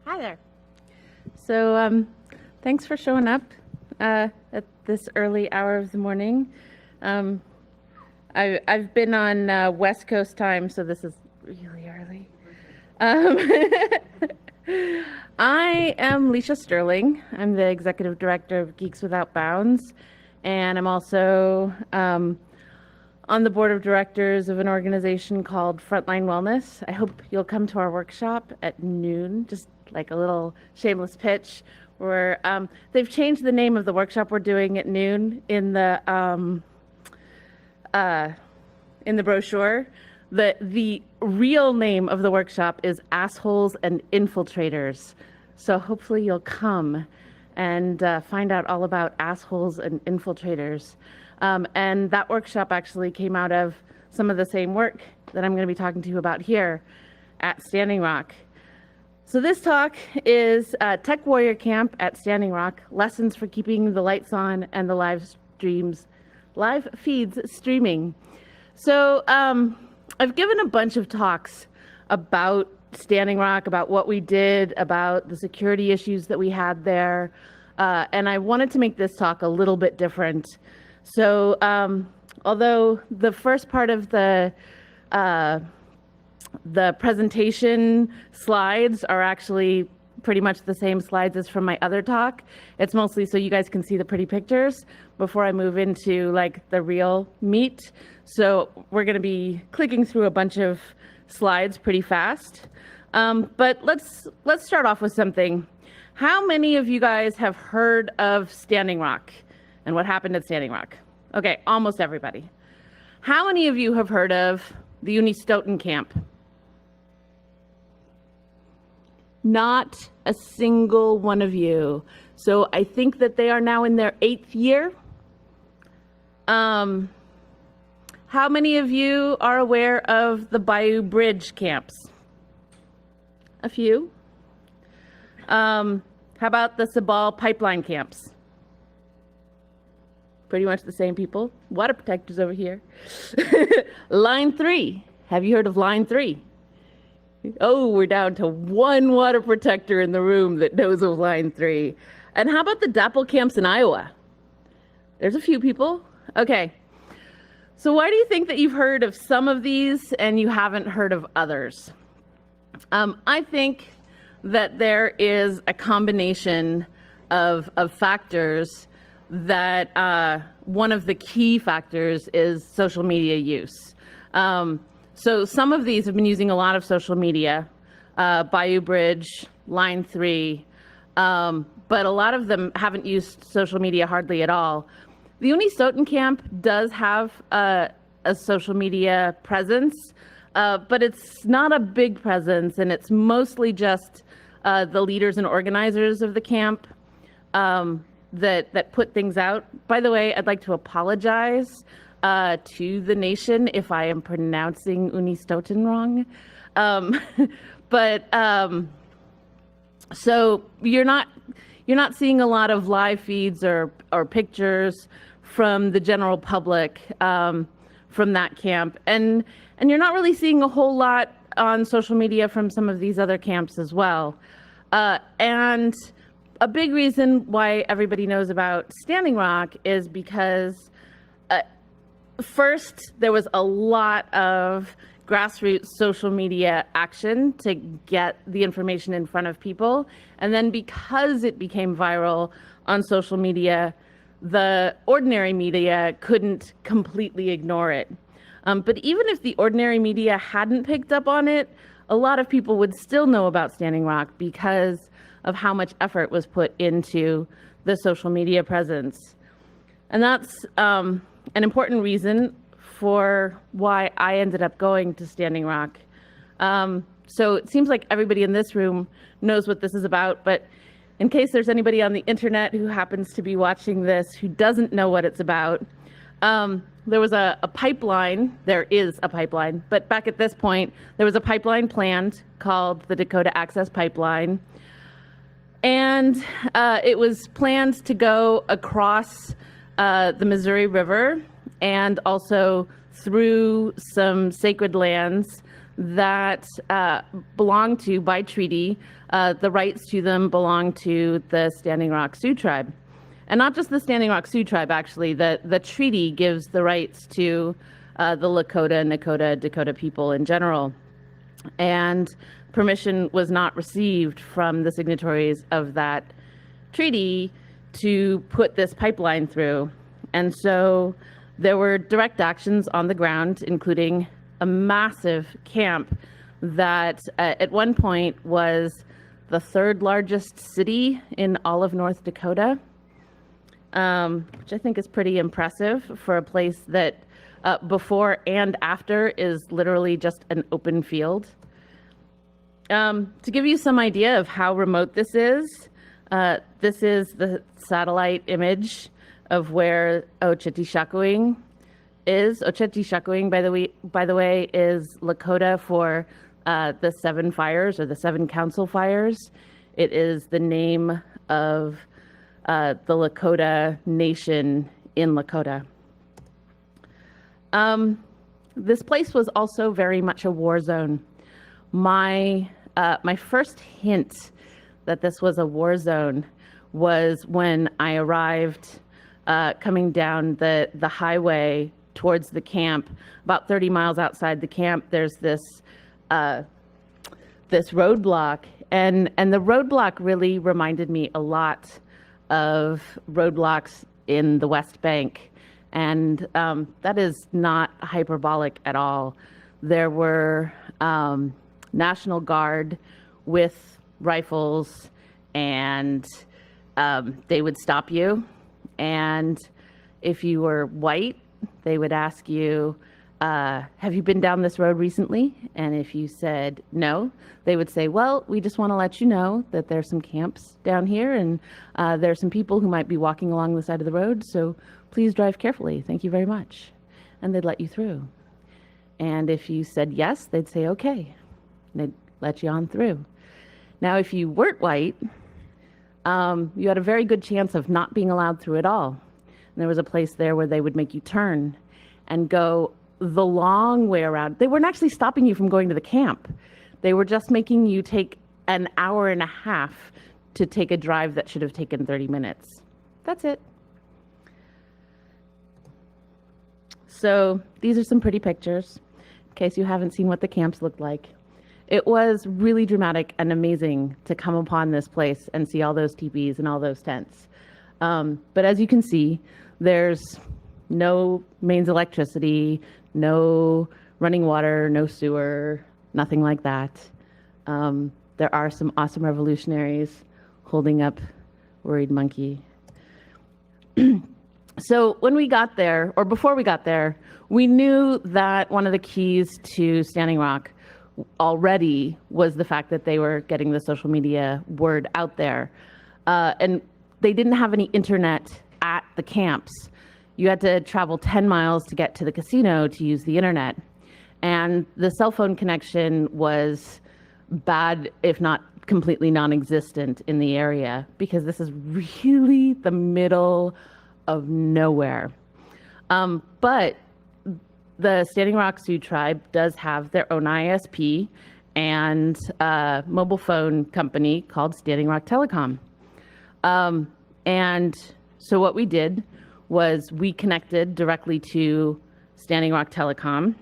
Hi there. So thanks for showing up at this early hour of the morning. I've been on West Coast time, so this is really early. I am Leisha Sterling. I'm the Executive Director of Geeks Without Bounds, and I'm also on the board of directors of an organization called Frontline Wellness. I hope you'll come to our workshop at noon, just like a little shameless pitch. Where they've changed the name of the workshop we're doing at noon in the brochure. The real name of the workshop is Assholes and Infiltrators. So hopefully you'll come and find out all about assholes and infiltrators. And that workshop actually came out of some of the same work that I'm going to be talking to you about here at Standing Rock. So this talk is Tech Warrior Camp at Standing Rock, lessons for keeping the lights on and the live feeds streaming. So I've given a bunch of talks about Standing Rock, about what we did, about the security issues that we had there, and I wanted to make this talk a little bit different. So although the first part of the presentation slides are actually pretty much the same slides as from my other talk, it's mostly so you guys can see the pretty pictures before I move into like the real meat. So we're going to be clicking through a bunch of slides pretty fast. But let's start off with something. How many of you guys have heard of Standing Rock and what happened at Standing Rock? Okay, almost everybody. How many of you have heard of the Uni Stoughton camp? Not a single one of you. So I think that they are now in their 8th year. How many of you are aware of the Bayou Bridge camps? A few. How about the Sabal pipeline camps? Pretty much the same people. Water protectors over here. Line 3. Have you heard of Line 3? Oh, we're down to one water protector in the room that knows of Line 3. And how about the DAPL camps in Iowa? There's a few people. Okay. So why do you think that you've heard of some of these and you haven't heard of others? I think that there is a combination of factors that one of the key factors is social media use. So some of these have been using a lot of social media, Bayou Bridge, Line 3, but a lot of them haven't used social media hardly at all. The Uni Stoughton camp does have a social media presence, but it's not a big presence, and it's mostly just the leaders and organizers of the camp that put things out. By the way, I'd like to apologize to the nation if I am pronouncing Uni Stoughton wrong. So you're not seeing a lot of live feeds or pictures from the general public from that camp, and you're not really seeing a whole lot on social media from some of these other camps as well. And a big reason why everybody knows about Standing Rock is because first, there was a lot of grassroots social media action to get the information in front of people. And then because it became viral on social media, the ordinary media couldn't completely ignore it. But even if the ordinary media hadn't picked up on it, a lot of people would still know about Standing Rock because of how much effort was put into the social media presence. And that's an important reason for why I ended up going to Standing Rock. So it seems like everybody in this room knows what this is about, but in case there's anybody on the internet who happens to be watching this who doesn't know what it's about, there was a pipeline, there is a pipeline, but back at this point, there was a pipeline planned called the Dakota Access Pipeline. And it was planned to go across the Missouri River and also through some sacred lands that belong to, by treaty, the rights to them belong to the Standing Rock Sioux tribe. And not just the Standing Rock Sioux tribe, actually. The treaty gives the rights to the Lakota, Nakota, Dakota people in general. And permission was not received from the signatories of that treaty to put this pipeline through. And so there were direct actions on the ground, including a massive camp that at one point was the third largest city in all of North Dakota, which I think is pretty impressive for a place that before and after is literally just an open field. To give you some idea of how remote this is the satellite image of where Ocetishakawing is. Ocetishakawing, by the way, is Lakota for the Seven Fires or the Seven Council Fires. It is the name of the Lakota Nation in Lakota. This place was also very much a war zone. My first hint that this was a war zone was when I arrived coming down the highway towards the camp. About 30 miles outside the camp, there's this roadblock, and the roadblock really reminded me a lot of roadblocks in the West Bank, and that is not hyperbolic at all. There were National Guard with rifles, and they would stop you, and if you were white, they would ask you, have you been down this road recently? And if you said no, they would say, well, we just want to let you know that there's some camps down here, and there's some people who might be walking along the side of the road, so please drive carefully. Thank you very much. And they'd let you through. And if you said yes, they'd say okay. And they'd let you on through. Now, if you weren't white, you had a very good chance of not being allowed through at all. And there was a place there where they would make you turn and go the long way around. They weren't actually stopping you from going to the camp. They were just making you take an hour and a half to take a drive that should have taken 30 minutes. That's it. So these are some pretty pictures, in case you haven't seen what the camps looked like. It was really dramatic and amazing to come upon this place and see all those teepees and all those tents. But as you can see, there's no mains electricity, no running water, no sewer, nothing like that. There are some awesome revolutionaries holding up Worried Monkey. So when we got there, or before we got there, we knew that one of the keys to Standing Rock already was the fact that they were getting the social media word out there. And they didn't have any internet at the camps. You had to travel 10 miles to get to the casino to use the internet. And the cell phone connection was bad, if not completely non-existent in the area, because this is really the middle of nowhere. But the Standing Rock Sioux tribe does have their own ISP and a mobile phone company called Standing Rock Telecom. And so what we did was we connected directly to Standing Rock Telecom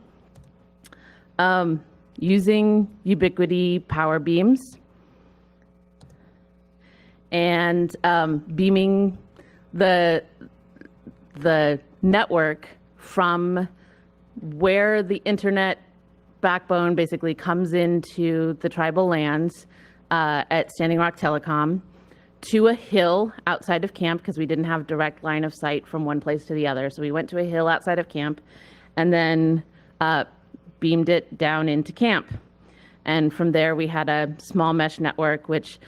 using Ubiquiti power beams and beaming the network from where the internet backbone basically comes into the tribal lands at Standing Rock Telecom to a hill outside of camp, because we didn't have direct line of sight from one place to the other. So we went to a hill outside of camp and then beamed it down into camp. And from there we had a small mesh network, which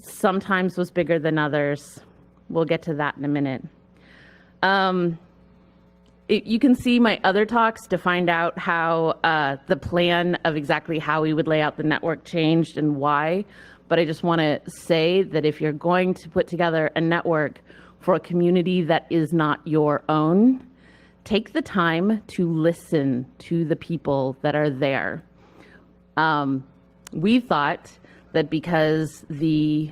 sometimes was bigger than others. We'll get to that in a minute. You can see my other talks to find out how the plan of exactly how we would lay out the network changed and why. But I just want to say that if you're going to put together a network for a community that is not your own, take the time to listen to the people that are there. We thought that because the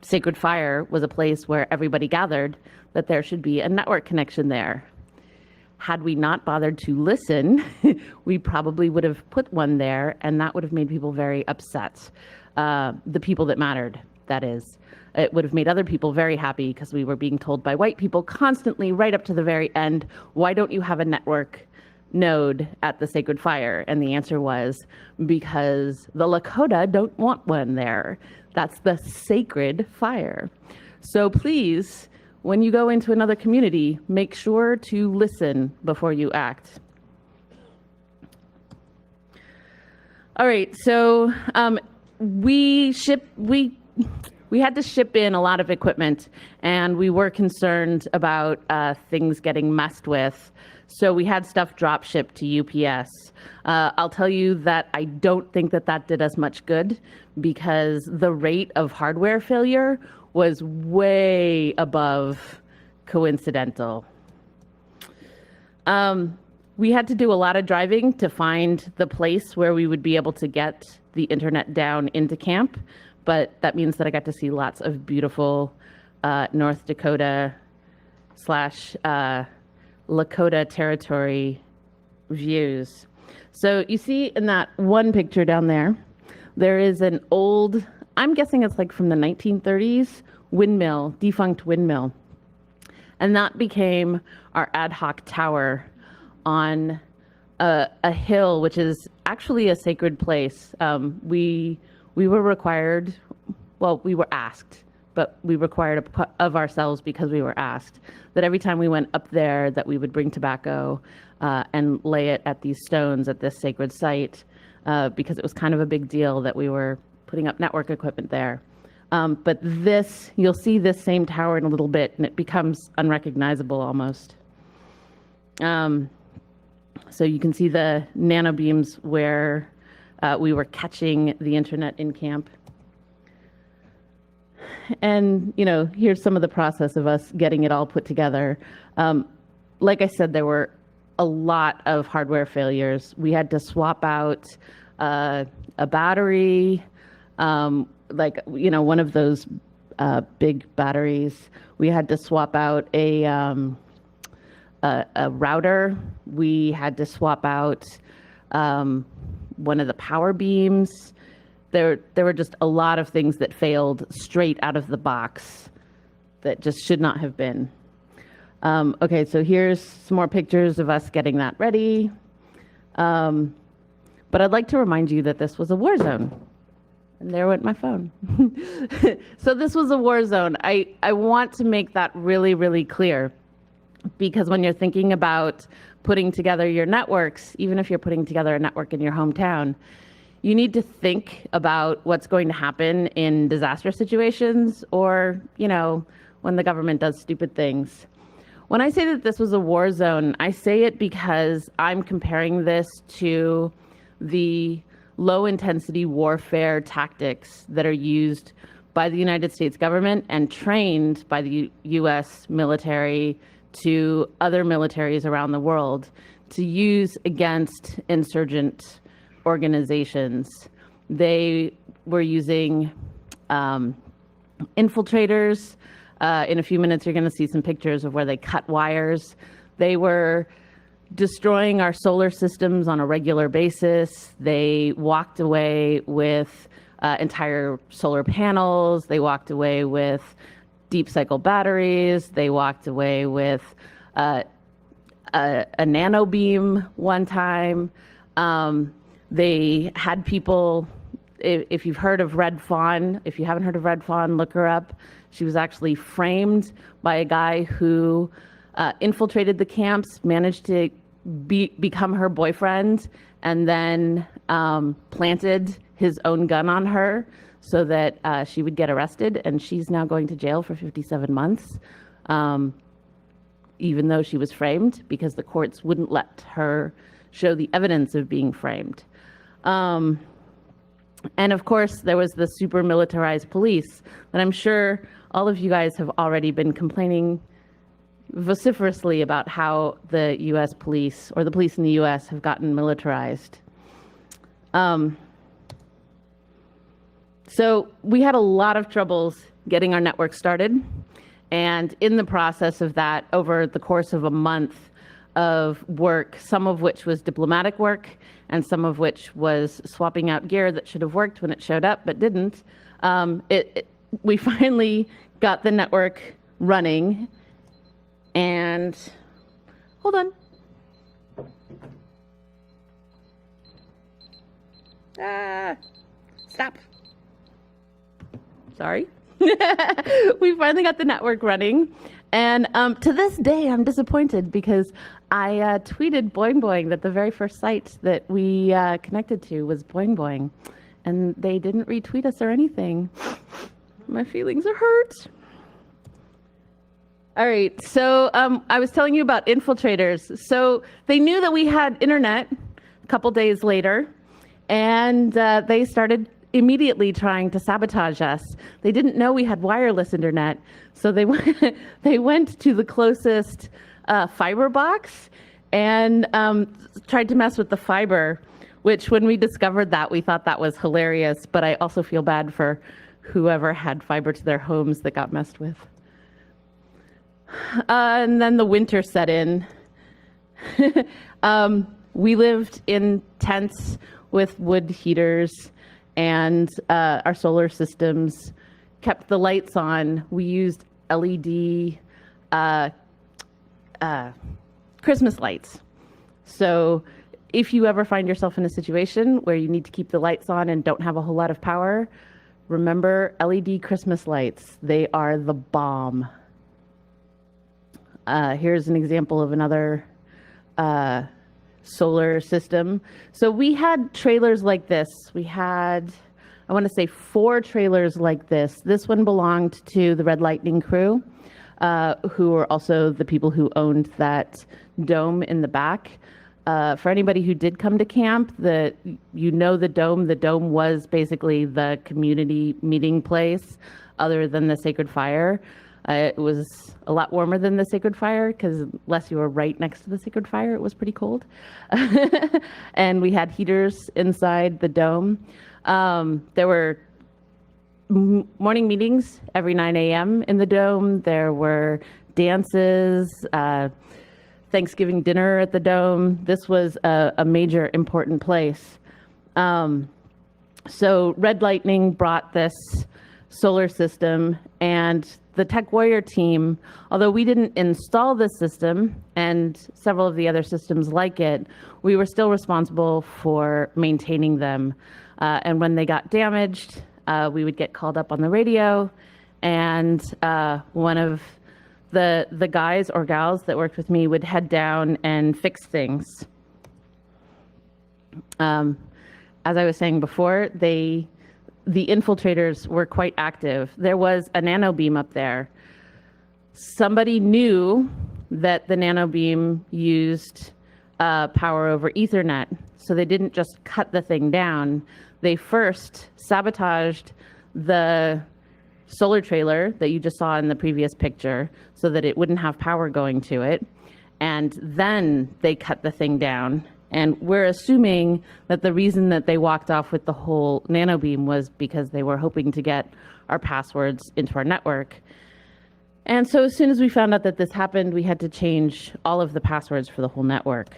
Sacred Fire was a place where everybody gathered, that there should be a network connection there. Had we not bothered to listen, we probably would have put one there, and that would have made people very upset. The people that mattered, that is. It would have made other people very happy because we were being told by white people constantly, right up to the very end, why don't you have a network node at the Sacred Fire? And the answer was, because the Lakota don't want one there. That's the Sacred Fire. So please, when you go into another community, make sure to listen before you act. All right, so we had to ship in a lot of equipment, and we were concerned about things getting messed with. So we had stuff drop shipped to UPS. I'll tell you that I don't think that that did us much good, because the rate of hardware failure was way above coincidental. We had to do a lot of driving to find the place where we would be able to get the internet down into camp, but that means that I got to see lots of beautiful North Dakota / Lakota territory views. So you see in that one picture down there, there is an old, I'm guessing it's like from the 1930s, windmill, defunct windmill. And that became our ad hoc tower on a hill, which is actually a sacred place. We were required, well, we were asked, but we required of ourselves because we were asked, that every time we went up there that we would bring tobacco and lay it at these stones at this sacred site, because it was kind of a big deal that we were putting up network equipment there. But this, you'll see this same tower in a little bit, and it becomes unrecognizable almost. So you can see the nanobeams where we were catching the internet in camp. And, you know, here's some of the process of us getting it all put together. Like I said, there were a lot of hardware failures. We had to swap out a battery, like, you know, one of those big batteries. We had to swap out a router. We had to swap out one of the power beams. There were just a lot of things that failed straight out of the box that just should not have been. Okay, so here's some more pictures of us getting that ready. But I'd like to remind you that this was a war zone. And there went my phone. So this was a war zone. I want to make that really, really clear, because when you're thinking about putting together your networks, even if you're putting together a network in your hometown, you need to think about what's going to happen in disaster situations, or, you know, when the government does stupid things. When I say that this was a war zone, I say it because I'm comparing this to the low-intensity warfare tactics that are used by the United States government and trained by the U.S. military to other militaries around the world to use against insurgent organizations. They were using infiltrators. In a few minutes, you're going to see some pictures of where they cut wires. They were destroying our solar systems on a regular basis. They walked away with entire solar panels. They walked away with deep cycle batteries. They walked away with a nano beam one time. They had people, if you've heard of Red Fawn, if you haven't heard of Red Fawn, look her up. She was actually framed by a guy who infiltrated the camps, managed to become her boyfriend, and then planted his own gun on her so that she would get arrested. And she's now going to jail for 57 months, even though she was framed, because the courts wouldn't let her show the evidence of being framed. And of course, there was the super militarized police that I'm sure all of you guys have already been complaining vociferously about how the U.S. police, or the police in the U.S., have gotten militarized. So we had a lot of troubles getting our network started. And in the process of that, over the course of a month of work, some of which was diplomatic work and some of which was swapping out gear that should have worked when it showed up but didn't, we finally got the network running. And hold on. Stop. Sorry. We finally got the network running. And to this day, I'm disappointed because I tweeted Boing Boing that the very first site that we connected to was Boing Boing. And they didn't retweet us or anything. My feelings are hurt. All right, so I was telling you about infiltrators. So they knew that we had internet a couple days later, and they started immediately trying to sabotage us. They didn't know we had wireless internet, so they went to the closest fiber box and tried to mess with the fiber, which when we discovered that, we thought that was hilarious, but I also feel bad for whoever had fiber to their homes that got messed with. And then the winter set in. We lived in tents with wood heaters, and our solar systems kept the lights on. We used LED Christmas lights. So if you ever find yourself in a situation where you need to keep the lights on and don't have a whole lot of power, remember LED Christmas lights. They are the bomb. Here's an example of another solar system. So we had trailers like this. We had, I want to say, 4 trailers like this. This one belonged to the Red Lightning crew, who were also the people who owned that dome in the back. For anybody who did come to camp, the dome was basically the community meeting place other than the Sacred Fire. It was a lot warmer than the Sacred Fire because unless you were right next to the Sacred Fire, it was pretty cold. And we had heaters inside the dome. There were morning meetings every 9 a.m. in the dome. There were dances, Thanksgiving dinner at the dome. This was a major important place. So Red Lightning brought this solar system, and the Tech Warrior team, although we didn't install this system and several of the other systems like it, we were still responsible for maintaining them. And when they got damaged, we would get called up on the radio, and one of the guys or gals that worked with me would head down and fix things. As I was saying before, the infiltrators were quite active. There was a nano beam up there. Somebody knew that the nano beam used power over Ethernet, so they didn't just cut the thing down. They first sabotaged the solar trailer that you just saw in the previous picture so that it wouldn't have power going to it, and then they cut the thing down. And we're assuming that the reason that they walked off with the whole nano beam was because they were hoping to get our passwords into our network. And so as soon as we found out that this happened, we had to change all of the passwords for the whole network.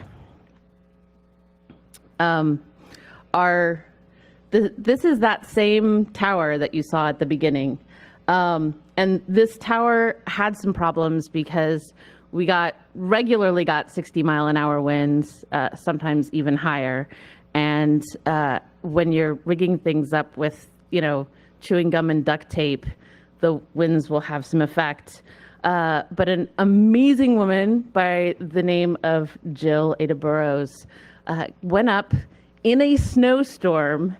This is that same tower that you saw at the beginning. And this tower had some problems because we regularly got 60-mile-an-hour winds, sometimes even higher. And when you're rigging things up with, chewing gum and duct tape, the winds will have some effect. But an amazing woman by the name of Jill Ada Burrows went up in a snowstorm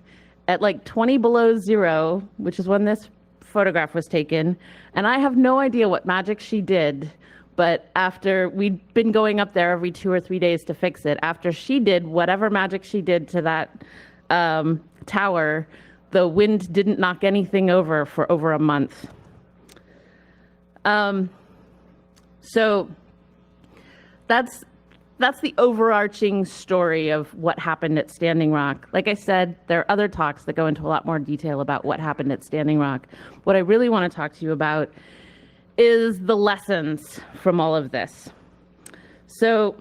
at like 20 below zero, which is when this photograph was taken. And I have no idea what magic she did. But after we'd been going up there every 2 or 3 days to fix it, after she did whatever magic she did to that tower, the wind didn't knock anything over for over a month. So that's that's the overarching story of what happened at Standing Rock. Like I said, there are other talks that go into a lot more detail about what happened at Standing Rock. What I really want to talk to you about is the lessons from all of this. So,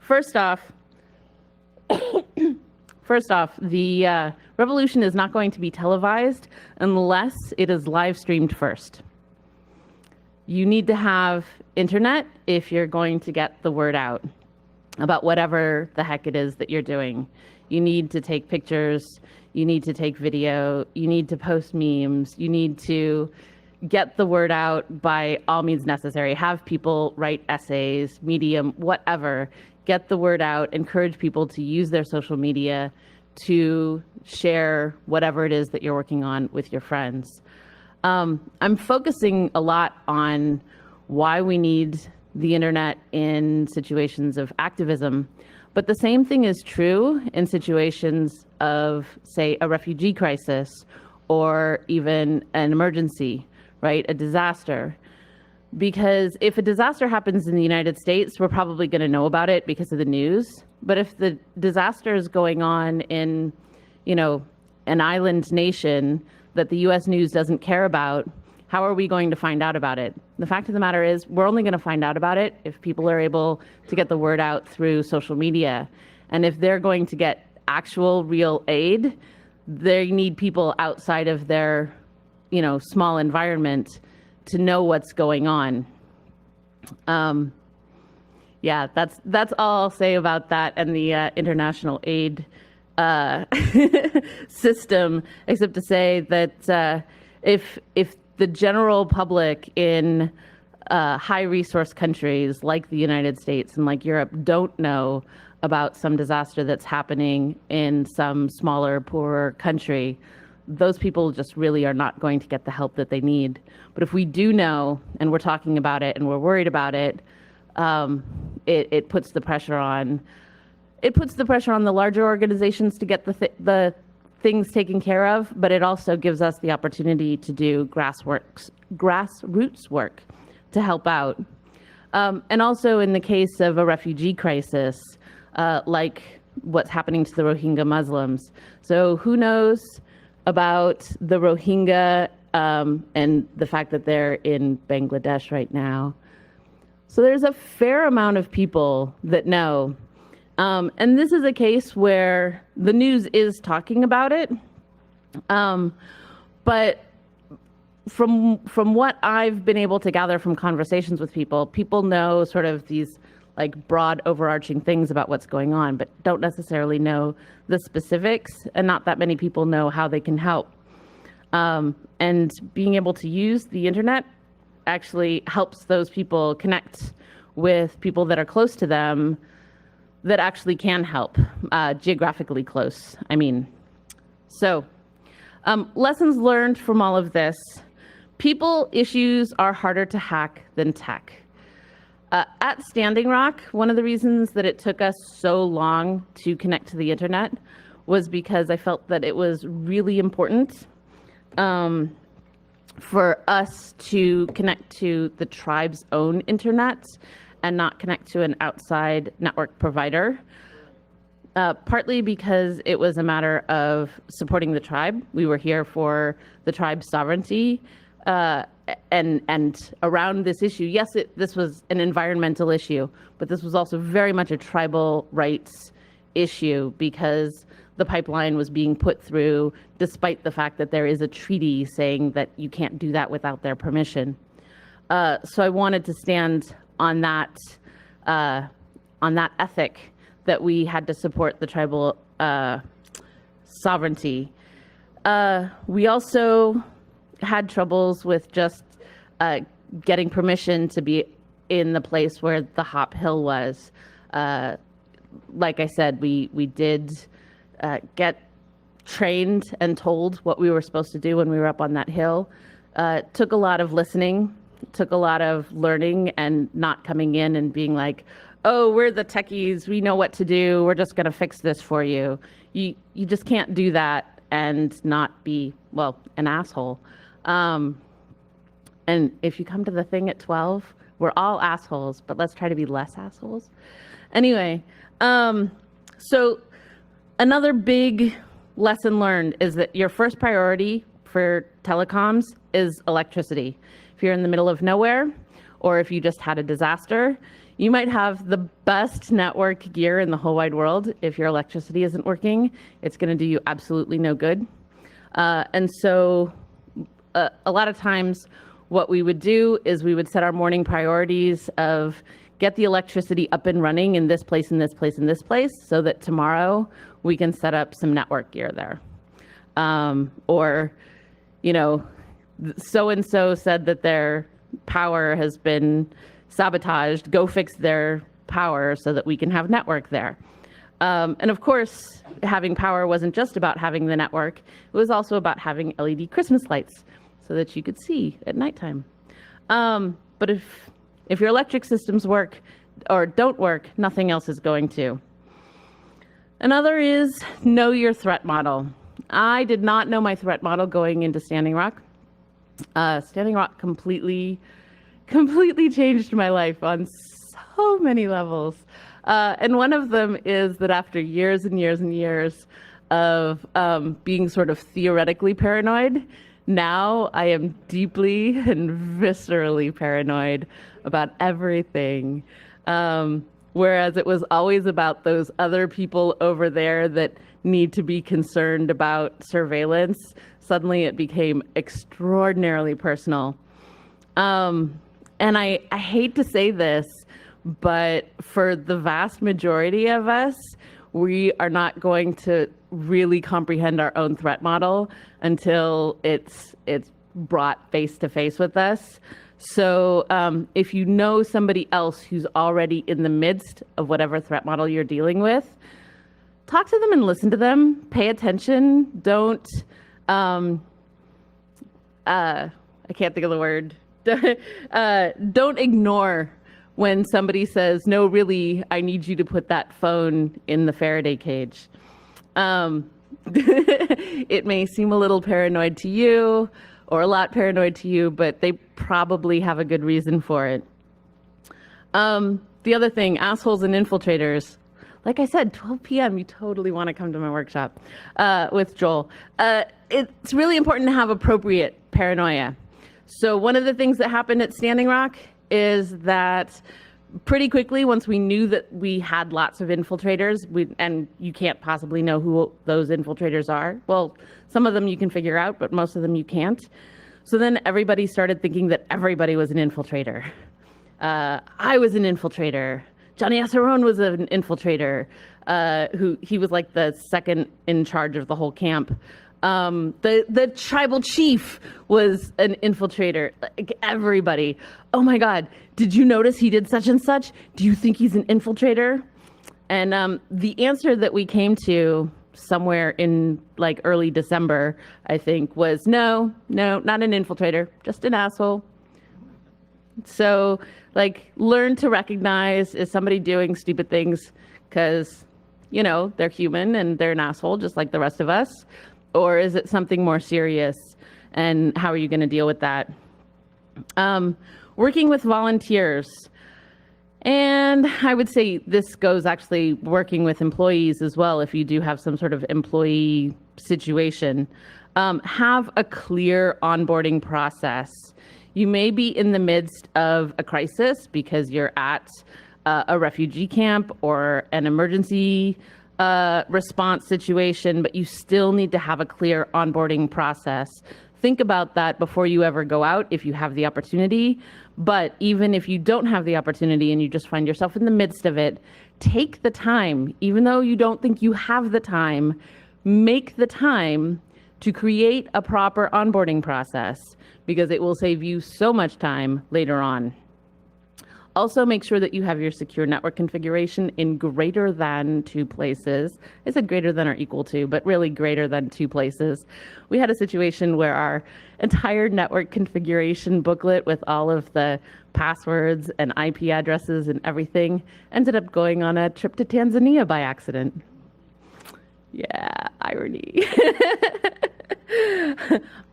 first off, the revolution is not going to be televised unless it is live streamed first. You need to have internet if you're going to get the word out about whatever the heck it is that you're doing. You need to take pictures, you need to take video, you need to post memes, you need to get the word out by all means necessary. Have people write essays, Medium, whatever. Get the word out, encourage people to use their social media to share whatever it is that you're working on with your friends. I'm focusing a lot on why we need the internet in situations of activism, but the same thing is true in situations of, say, a refugee crisis or even an emergency, right? A disaster. Because if a disaster happens in the United States, we're probably going to know about it because of the news. But if the disaster is going on in, an island nation that the US news doesn't care about, how are we going to find out about it? The fact of the matter is, we're only going to find out about it if people are able to get the word out through social media. And if they're going to get actual real aid, they need people outside of their, small environment to know what's going on. Yeah, that's all I'll say about that and the international aid system, except to say that if the general public in high resource countries like the United States and like Europe don't know about some disaster that's happening in some smaller, poorer country, those people just really are not going to get the help that they need. But if we do know and we're talking about it and we're worried about it, it puts the pressure on. It puts the pressure on the larger organizations to get the things taken care of, but it also gives us the opportunity to do grassroots work to help out. And also in the case of a refugee crisis, like what's happening to the Rohingya Muslims. So who knows about the Rohingya and the fact that they're in Bangladesh right now? So there's a fair amount of people that know. And this is a case where the news is talking about it. But from what I've been able to gather from conversations with people know sort of these like broad overarching things about what's going on, but don't necessarily know the specifics, and not that many people know how they can help. And being able to use the internet actually helps those people connect with people that are close to them that actually can help, geographically close, I mean. So, lessons learned from all of this. People issues are harder to hack than tech. At Standing Rock, one of the reasons that it took us so long to connect to the internet was because I felt that it was really important for us to connect to the tribe's own internet and not connect to an outside network provider. Partly because it was a matter of supporting the tribe. We were here for the tribe's sovereignty. And around this issue, yes, this was an environmental issue, but this was also very much a tribal rights issue because the pipeline was being put through despite the fact that there is a treaty saying that you can't do that without their permission. So I wanted to stand on that ethic that we had to support the tribal sovereignty. We also had troubles with just getting permission to be in the place where the Hop Hill was. Like I said, we did get trained and told what we were supposed to do when we were up on that hill. It took a lot of listening, took a lot of learning and not coming in and being like, oh, we're the techies, we know what to do, we're just gonna fix this for you. You just can't do that and not be, well, an asshole. And if you come to the thing at 12, We're all assholes, but let's try to be less assholes. Anyway, so another big lesson learned is that your first priority for telecoms is electricity. If you're in the middle of nowhere, or if you just had a disaster, you might have the best network gear in the whole wide world. If your electricity isn't working, it's going to do you absolutely no good. And so a lot of times what we would do is we would set our morning priorities of get the electricity up and running in this place, in this place, in this place, so that tomorrow we can set up some network gear there. Or, you know, so-and-so said that their power has been sabotaged, go fix their power so that we can have network there. And of course, having power wasn't just about having the network, it was also about having LED Christmas lights so that you could see at nighttime. But if your electric systems work or don't work, nothing else is going to. Another is know your threat model. I did not know my threat model going into Standing Rock. Standing Rock completely changed my life on so many levels. And one of them is that after years and years and years of being sort of theoretically paranoid, now I am deeply and viscerally paranoid about everything. Whereas it was always about those other people over there that need to be concerned about surveillance, suddenly it became extraordinarily personal. And I hate to say this, but for the vast majority of us, we are not going to really comprehend our own threat model until it's brought face to face with us. So if you know somebody else who's already in the midst of whatever threat model you're dealing with, talk to them and listen to them. Pay attention. Don't, I can't think of the word. Don't ignore when somebody says, no, really, I need you to put that phone in the Faraday cage. It may seem a little paranoid to you or a lot paranoid to you, but they probably have a good reason for it. The other thing, assholes and infiltrators. Like I said, 12 p.m., you totally want to come to my workshop with Joel. It's really important to have appropriate paranoia. So one of the things that happened at Standing Rock is that pretty quickly, once we knew that we had lots of infiltrators, and you can't possibly know who those infiltrators are. Well, some of them you can figure out, but most of them you can't. So then everybody started thinking that everybody was an infiltrator. I was an infiltrator. Johnny Asarone was an infiltrator, he was like the second in charge of the whole camp. The tribal chief was an infiltrator. Like everybody. Oh my God, did you notice he did such and such? Do you think he's an infiltrator? And the answer that we came to somewhere in like early December, I think, was no, not an infiltrator, just an asshole. So like learn to recognize, is somebody doing stupid things because, you know, they're human and they're an asshole just like the rest of us? Or is it something more serious? And how are you going to deal with that? Working with volunteers. And I would say this goes actually working with employees as well. If you do have some sort of employee situation, have a clear onboarding process. You may be in the midst of a crisis because you're at a refugee camp or an emergency response situation, but you still need to have a clear onboarding process. Think about that before you ever go out if you have the opportunity. But even if you don't have the opportunity and you just find yourself in the midst of it, take the time, even though you don't think you have the time, make the time to create a proper onboarding process because it will save you so much time later on. Also, make sure that you have your secure network configuration in greater than 2 places. I said greater than or equal to, but really greater than 2 places. We had a situation where our entire network configuration booklet with all of the passwords and IP addresses and everything ended up going on a trip to Tanzania by accident. Yeah, irony.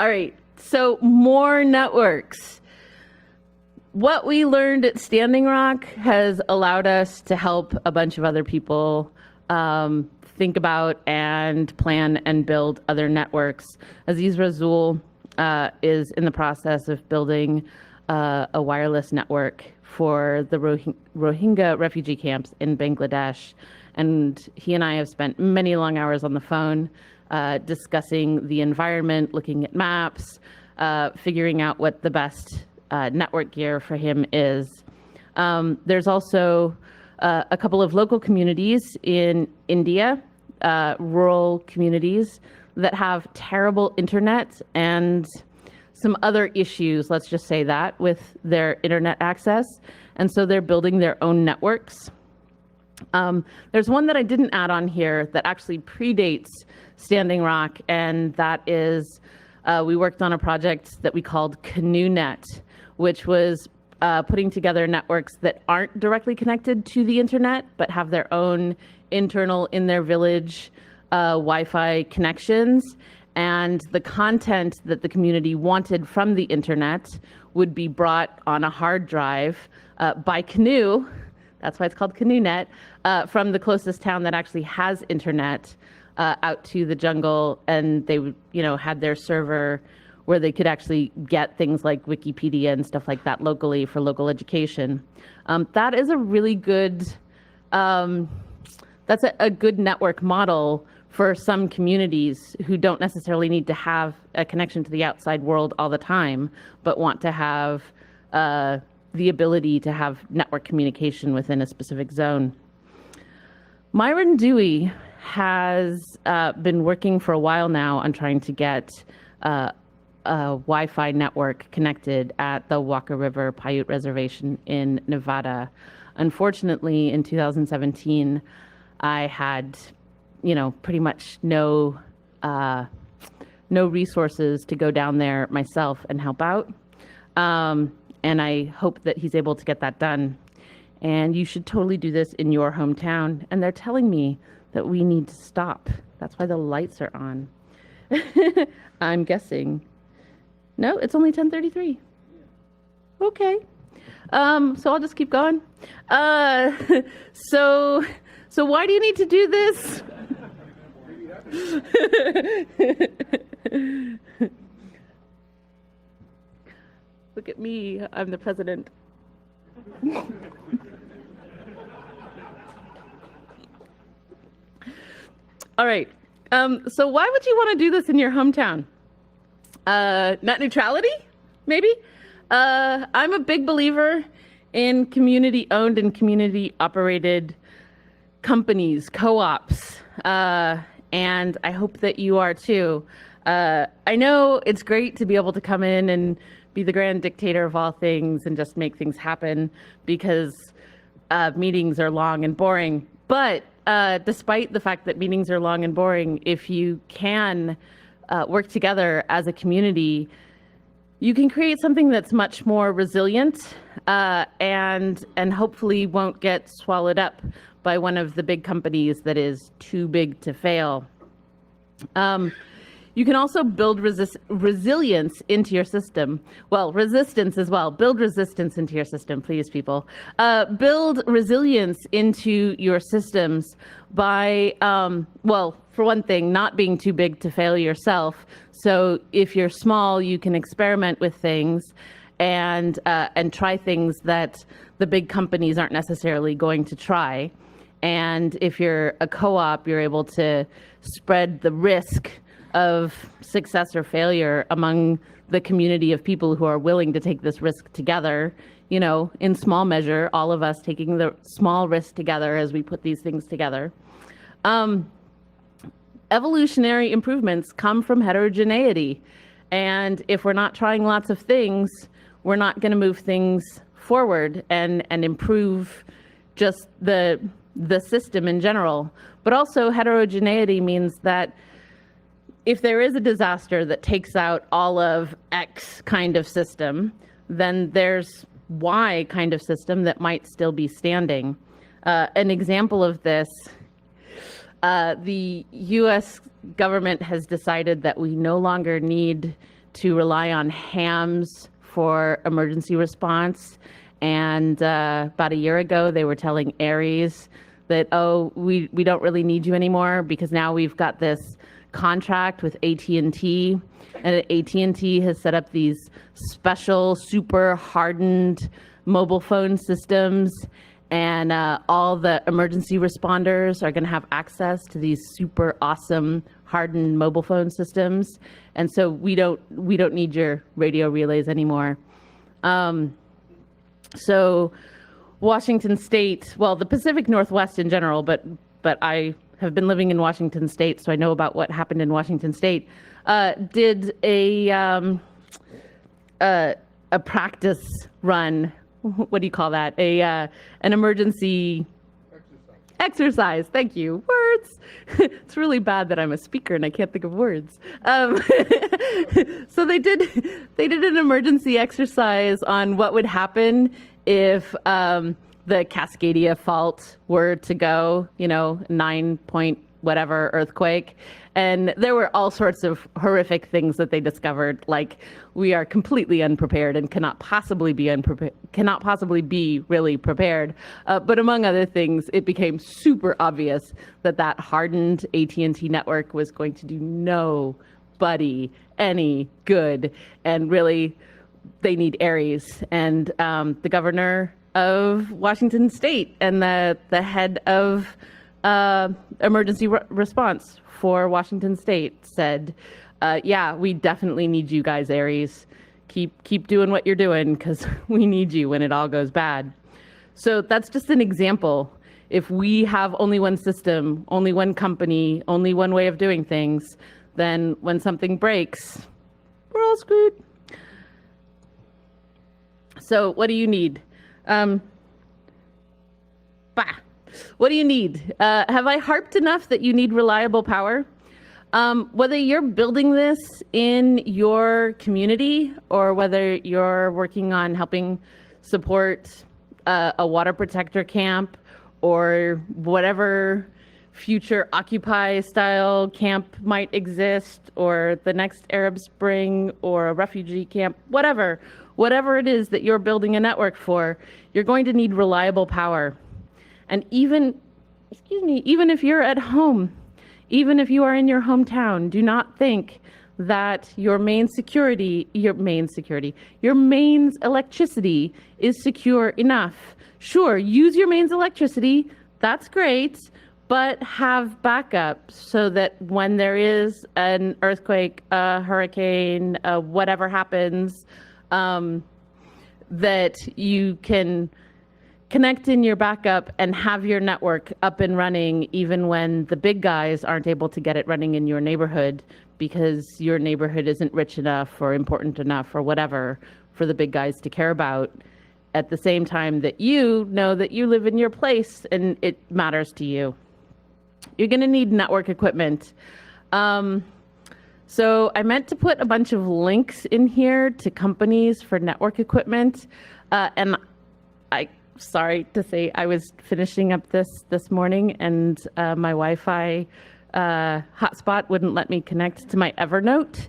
All right, so more networks. What we learned at Standing Rock has allowed us to help a bunch of other people think about and plan and build other networks. Aziz Razul is in the process of building a wireless network for the Rohingya refugee camps in Bangladesh. And he and I have spent many long hours on the phone discussing the environment, looking at maps, figuring out what the best network gear for him is. There's also a couple of local communities in India, rural communities that have terrible internet and some other issues, let's just say that, with their internet access. And so they're building their own networks. There's one that I didn't add on here that actually predates Standing Rock, and that is we worked on a project that we called CanoeNet, which was putting together networks that aren't directly connected to the internet, but have their own internal, in their village, Wi-Fi connections. And the content that the community wanted from the internet would be brought on a hard drive by canoe, that's why it's called CanoeNet, from the closest town that actually has internet out to the jungle. And they would, had their server where they could actually get things like Wikipedia and stuff like that locally for local education. That is a really good, that's a good network model for some communities who don't necessarily need to have a connection to the outside world all the time, but want to have the ability to have network communication within a specific zone. Myron Dewey has been working for a while now on trying to get a Wi-Fi network connected at the Walker River Paiute Reservation in Nevada. Unfortunately, in 2017, I had, pretty much no resources to go down there myself and help out. And I hope that he's able to get that done. And you should totally do this in your hometown. And they're telling me that we need to stop. That's why the lights are on. I'm guessing. No, it's only 10:33. Okay. So I'll just keep going. So why do you need to do this? Look at me, I'm the president. All right, so why would you want to do this in your hometown? Net neutrality, maybe? I'm a big believer in community-owned and community-operated companies, co-ops, and I hope that you are too. I know it's great to be able to come in and be the grand dictator of all things and just make things happen because meetings are long and boring. But despite the fact that meetings are long and boring, if you can work together as a community, you can create something that's much more resilient and hopefully won't get swallowed up by one of the big companies that is too big to fail. You can also build resilience into your system. Well, resistance as well. Build resistance into your system, please, people. Build resilience into your systems by, well, for one thing, not being too big to fail yourself. So if you're small, you can experiment with things and try things that the big companies aren't necessarily going to try. And if you're a co-op, you're able to spread the risk of success or failure among the community of people who are willing to take this risk together, in small measure, all of us taking the small risk together as we put these things together. Evolutionary improvements come from heterogeneity. And if we're not trying lots of things, we're not going to move things forward and improve just the system in general. But also heterogeneity means that if there is a disaster that takes out all of X kind of system, then there's Y kind of system that might still be standing. An example of this, the US government has decided that we no longer need to rely on hams for emergency response. And about a year ago, they were telling Aries that, oh, we don't really need you anymore because now we've got this contract with AT&T, and AT&T has set up these special, super hardened mobile phone systems, and all the emergency responders are going to have access to these super awesome hardened mobile phone systems, and so we don't need your radio relays anymore. So Washington State, well, the Pacific Northwest in general, but I have been living in Washington State, so I know about what happened in Washington State, did a practice run. What do you call that? An emergency exercise. Thank you. Words. It's really bad that I'm a speaker and I can't think of words. So they did an emergency exercise on what would happen if the Cascadia fault were to go, 9 point whatever earthquake. And there were all sorts of horrific things that they discovered, like we are completely unprepared and cannot possibly be really prepared. But among other things, it became super obvious that hardened AT&T network was going to do nobody any good. And really, they need Aries. And the governor of Washington State and the head of emergency response for Washington State said, yeah, we definitely need you guys, Aries. Keep doing what you're doing because we need you when it all goes bad. So that's just an example. If we have only one system, only one company, only one way of doing things, then when something breaks, we're all screwed. So what do you need? What do you need? Have I harped enough that you need reliable power? Whether you're building this in your community or whether you're working on helping support a water protector camp or whatever future Occupy style camp might exist, or the next Arab Spring or a refugee camp, whatever it is that you're building a network for, you're going to need reliable power. And even if you're at home, even if you are in your hometown, do not think that your mains electricity is secure enough. Sure, use your mains electricity, that's great, but have backup so that when there is an earthquake, a hurricane, whatever happens, that you can connect in your backup and have your network up and running even when the big guys aren't able to get it running in your neighborhood because your neighborhood isn't rich enough or important enough or whatever for the big guys to care about, at the same time that you know that you live in your place and it matters to you. You're going to need network equipment. So I meant to put a bunch of links in here to companies for network equipment, and sorry to say, I was finishing up this morning and my Wi-Fi hotspot wouldn't let me connect to my Evernote.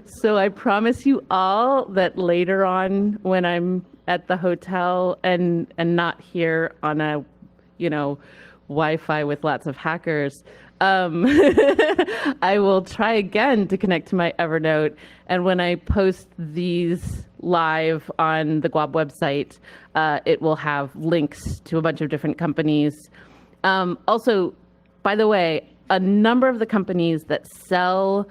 So I promise you all that later on when I'm at the hotel and not here on a, Wi-Fi with lots of hackers, I will try again to connect to my Evernote. And when I post these live on the GWAB website, it will have links to a bunch of different companies. Also, by the way, a number of the companies that sell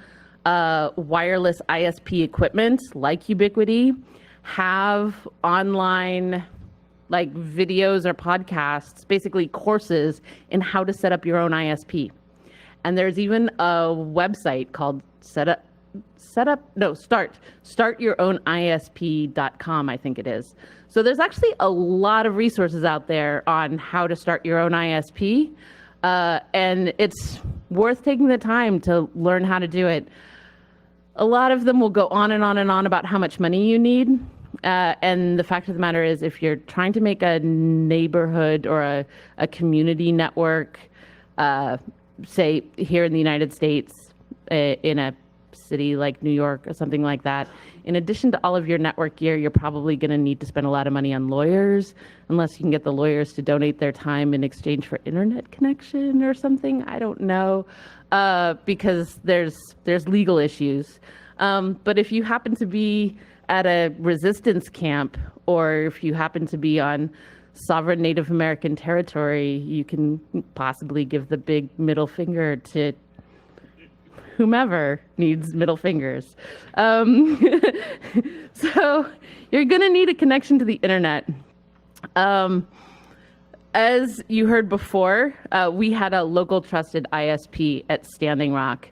wireless ISP equipment, like Ubiquiti, have online videos or podcasts, basically courses in how to set up your own ISP. And there's even a website called startyourown-isp.com, I think it is. So there's actually a lot of resources out there on how to start your own ISP. And it's worth taking the time to learn how to do it. A lot of them will go on and on and on about how much money you need. And the fact of the matter is, if you're trying to make a neighborhood or a community network, say here in the United States, in a city like New York or something like that, in addition to all of your network gear, you're probably going to need to spend a lot of money on lawyers, unless you can get the lawyers to donate their time in exchange for internet connection or something. I don't know, because there's legal issues. But if you happen to be at a resistance camp, or if you happen to be on sovereign Native American territory, you can possibly give the big middle finger to whomever needs middle fingers. So you're going to need a connection to the internet. As you heard before, we had a local trusted ISP at Standing Rock.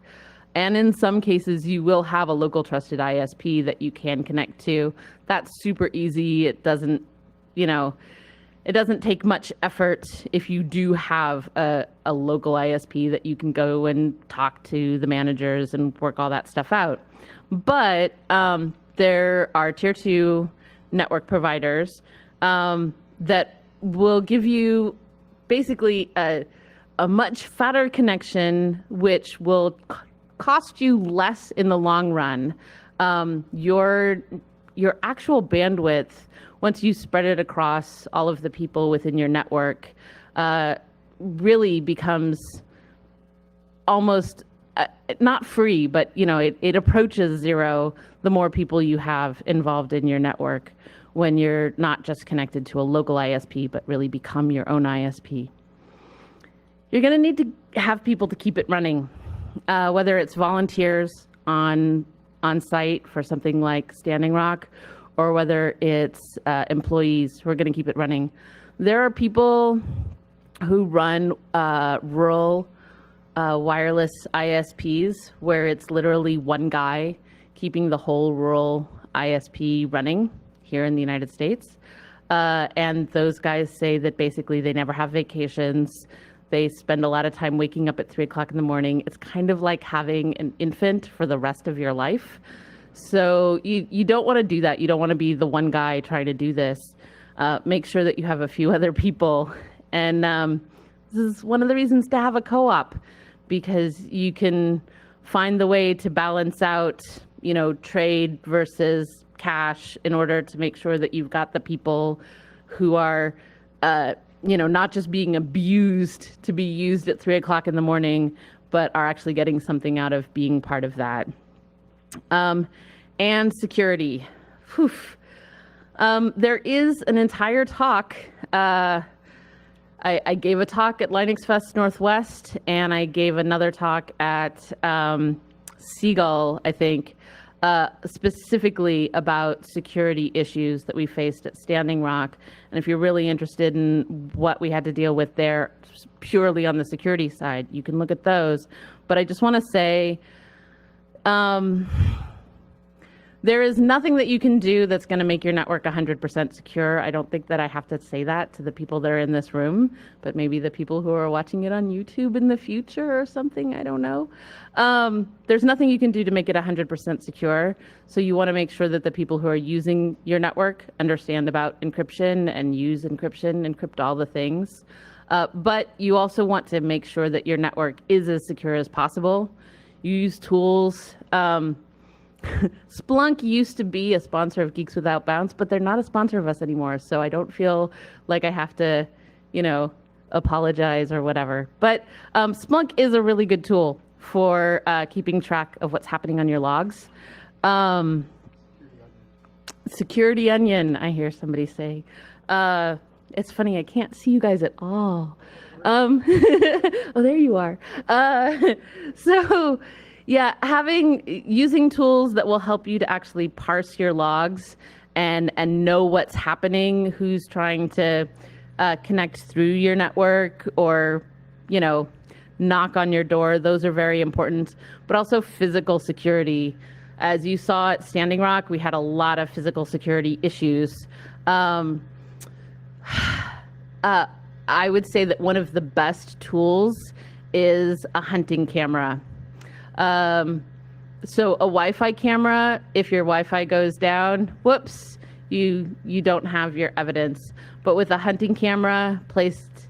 And in some cases, you will have a local trusted ISP that you can connect to. That's super easy. It doesn't, it doesn't take much effort if you do have a local ISP that you can go and talk to the managers and work all that stuff out. But there are tier 2 network providers that will give you basically a much fatter connection, which will cost you less in the long run. Your actual bandwidth, once you spread it across all of the people within your network, really becomes almost not free, but it approaches zero the more people you have involved in your network, when you're not just connected to a local ISP, but really become your own ISP. You're going to need to have people to keep it running. Whether it's volunteers on site for something like Standing Rock, or whether it's employees who are going to keep it running. There are people who run rural wireless ISPs, where it's literally one guy keeping the whole rural ISP running here in the United States. And those guys say that basically they never have vacations. They spend a lot of time waking up at 3 o'clock in the morning. It's kind of like having an infant for the rest of your life. So you don't want to do that. You don't want to be the one guy trying to do this. Make sure that you have a few other people. And this is one of the reasons to have a co-op, because you can find the way to balance out, trade versus cash, in order to make sure that you've got the people who are not just being abused to be used at 3 o'clock in the morning, but are actually getting something out of being part of that. And security. There is an entire talk. I gave a talk at Linux Fest Northwest, and I gave another talk at Seagull, I think, specifically about security issues that we faced at Standing Rock. And if you're really interested in what we had to deal with there, purely on the security side, you can look at those. But I just want to say, there is nothing that you can do that's going to make your network 100% secure. I don't think that I have to say that to the people that are in this room, but maybe the people who are watching it on YouTube in the future or something, I don't know. There's nothing you can do to make it 100% secure. So you want to make sure that the people who are using your network understand about encryption and use encryption, encrypt all the things. But you also want to make sure that your network is as secure as possible. You use tools. Splunk used to be a sponsor of Geeks Without Bounds, but they're not a sponsor of us anymore. So I don't feel like I have to, apologize or whatever. But Splunk is a really good tool for keeping track of what's happening on your logs. Security Onion, I hear somebody say. It's funny, I can't see you guys at all. Oh, there you are. Yeah, using tools that will help you to actually parse your logs and know what's happening, who's trying to connect through your network or, knock on your door. Those are very important, but also physical security. As you saw at Standing Rock, we had a lot of physical security issues. I would say that one of the best tools is a hunting camera. So a Wi-Fi camera, if your Wi-Fi goes down, whoops, you don't have your evidence. But with a hunting camera placed,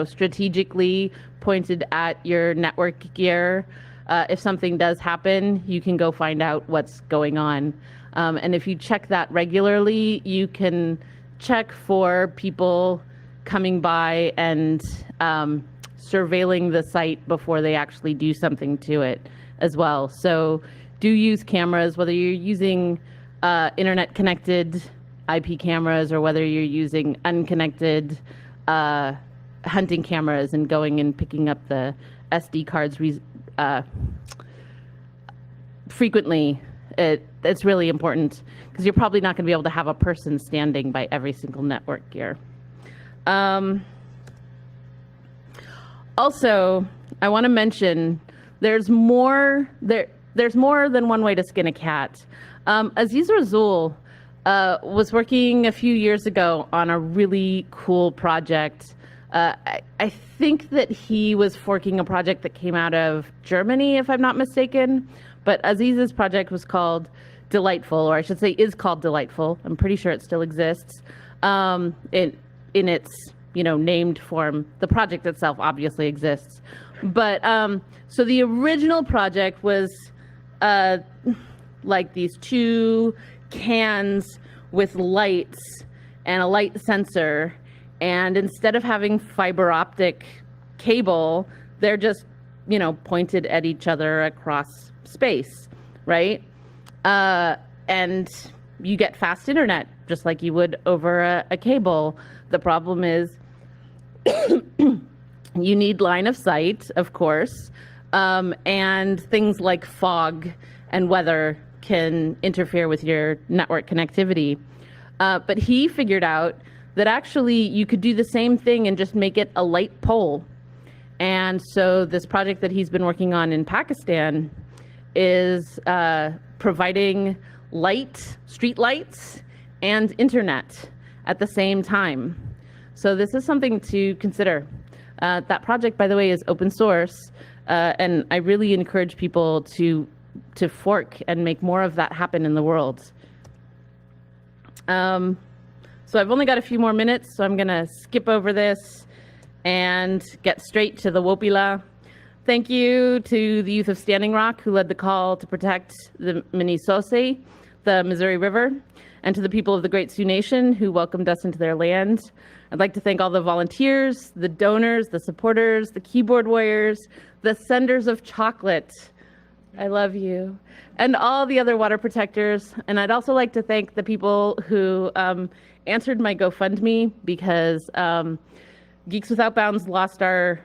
strategically pointed at your network gear, if something does happen, you can go find out what's going on. And if you check that regularly, you can check for people coming by and surveilling the site before they actually do something to it as well. So do use cameras, whether you're using internet connected IP cameras or whether you're using unconnected hunting cameras and going and picking up the SD cards frequently. It's really important because you're probably not going to be able to have a person standing by every single network gear. Also, I want to mention there's more than one way to skin a cat. Aziz Razul was working a few years ago on a really cool project. I think that he was forking a project that came out of Germany, if I'm not mistaken. But Aziz's project was called Delightful, or I should say is called Delightful. I'm pretty sure it still exists in its named form. The project itself obviously exists. But so the original project was like these two cans with lights and a light sensor. And instead of having fiber optic cable, they're just, pointed at each other across space, right? And you get fast internet, just like you would over a cable. The problem is you need line of sight, of course, and things like fog and weather can interfere with your network connectivity. But he figured out that actually you could do the same thing and just make it a light pole. And so this project that he's been working on in Pakistan is providing street lights and internet at the same time. So this is something to consider. That project, by the way, is open source, and I really encourage people to fork and make more of that happen in the world. So I've only got a few more minutes, so I'm going to skip over this and get straight to the Wopila. Thank you to the youth of Standing Rock who led the call to protect the Minnesota, the Missouri River, and to the people of the Great Sioux Nation who welcomed us into their land. I'd like to thank all the volunteers, the donors, the supporters, the keyboard warriors, the senders of chocolate. I love you. And all the other water protectors. And I'd also like to thank the people who answered my GoFundMe because Geeks Without Bounds lost our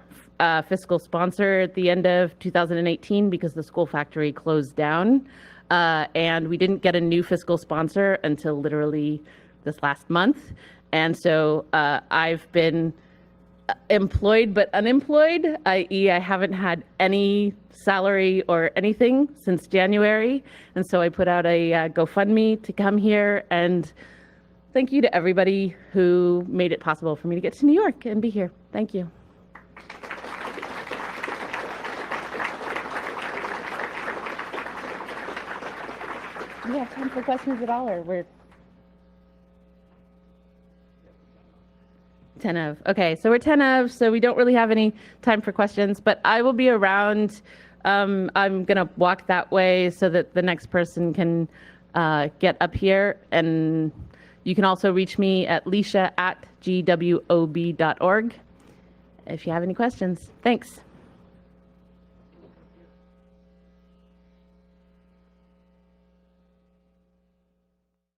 fiscal sponsor at the end of 2018 because the school factory closed down. And we didn't get a new fiscal sponsor until literally this last month. And so I've been employed but unemployed, i.e. I haven't had any salary or anything since January. And so I put out a GoFundMe to come here, and thank you to everybody who made it possible for me to get to New York and be here. Thank you. Do we have time for questions at all, or we're 10 of? Okay, so we're 10 of, so we don't really have any time for questions, but I will be around. I'm going to walk that way so that the next person can get up here. And you can also reach me at leisha@gwob.org if you have any questions. Thanks.